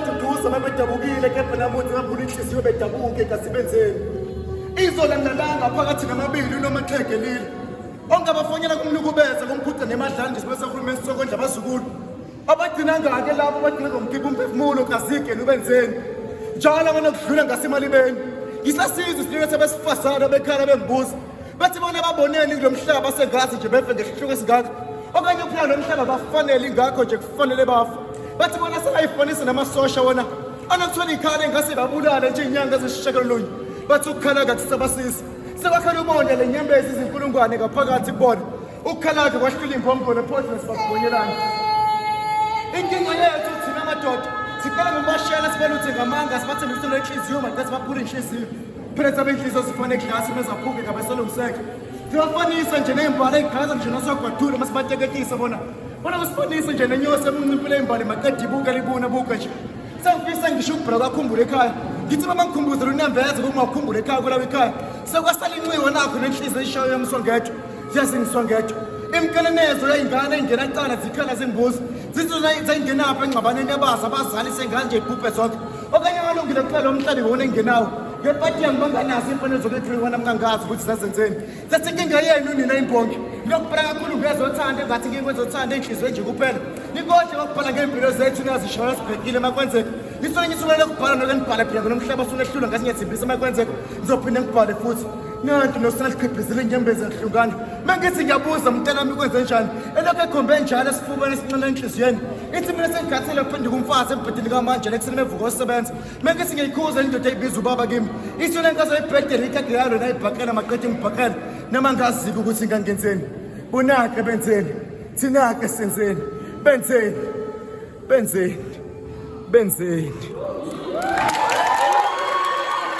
baduduza babedabukile kepha namuthi baphula inhliziyo bedabuke kasibenzeni izola mnalanga phakathi namabili nomaxhegelile ongabafonyela kumlukubeza kumkhutha nemadlana nje uhulumeni sokondla abazukulu abagcina ngake labo abagcina ngomkhipha umphefumulo kazike nubenzeni njalo abanokudlula ngasemalibeni isasizwe silinga sebesifazana bekhala bembuza bathi bona baboneni kulo mhlaba sengazi nje befe ngesihluko esingaka okanye ukuphila lo mhlaba bafanele ingakho nje kufanele bafa bathi bona sebayifanisa namasosha wona anokuthola ikhala engase babulala nje inyanga ezisishakalolunye bathi ukukhala kakusabasiza sekwakhala umonde le nyembezi izinkulungwane ngaphakathi kubona ukukhala-ke kwahlula imbombolo ephosini sibakubonyelana inkinga yethu thina madoda siqala ngokubashela sibaluthe ngamanga sibathembise nenhliziyo maqe sibaphula inhliziyo phela abenhliziyo zifane eglasi mezaphuke ngabeselungiseke sibafanise nje ney'mbali ey'gaza nje nosogwadule masibateketisa bona basifanise nje nenyosi emuncimpile ey'mbali maqeda ibuka libuna buka nje sengifisa ngisho ukubhra kakhumbula ekhaya ngithi uma ngikhumbuzela unyembeze kungakhumbula ekhaya kulawo ekhaya sekwasala inxiwa nakho nenhliziyo eshayo yamsongejo ziyazingisongejo imkelenezo yayingane ey'ngenacala zikhala zimbuzi zithi zayingenapho engxabaneni yabazi abazali sengane nje ibhubhe zonke okanye amalungile kuqala umhlali wona engenawo ngepatiyami banganazo imfanelo zokwethulekwana mngangazi ukuthi zazenzeni sethi inkinga yenu nina imbongi lokubhala kakhulu ngezothanda engathi ngikwezothanda enhliziyo nje kuphela nikodle kokubhala ngey'mpilo zethu niyazishona sibhekile makwenzeka nisole ngisuke lokubhala noke nibhale phela ngonomhlaba usunehlula ngasingethimbisa makwenzeka nizophinde ngibhale futhi nanti nosenaliqhibhizile inyembezi yahlungana mangithi ngiyabuza mntanami kwenze njani elokhu ekhombe njalo esifubeni esinqane enhliziyweni ithi mina sengigathele kuphenduka umfazi embhedeni kamanje lekuseni mevuka osebenza mangithi ngiyikhuza indoda eyibiza ubaba kimi ithi yona nkazo yebhedeli ikade yalo nayibhaqela maqeda ngibhaqela noma ngaziki ukuthi ngangenzeni bonake benzeni thina-ke senzeni benzeni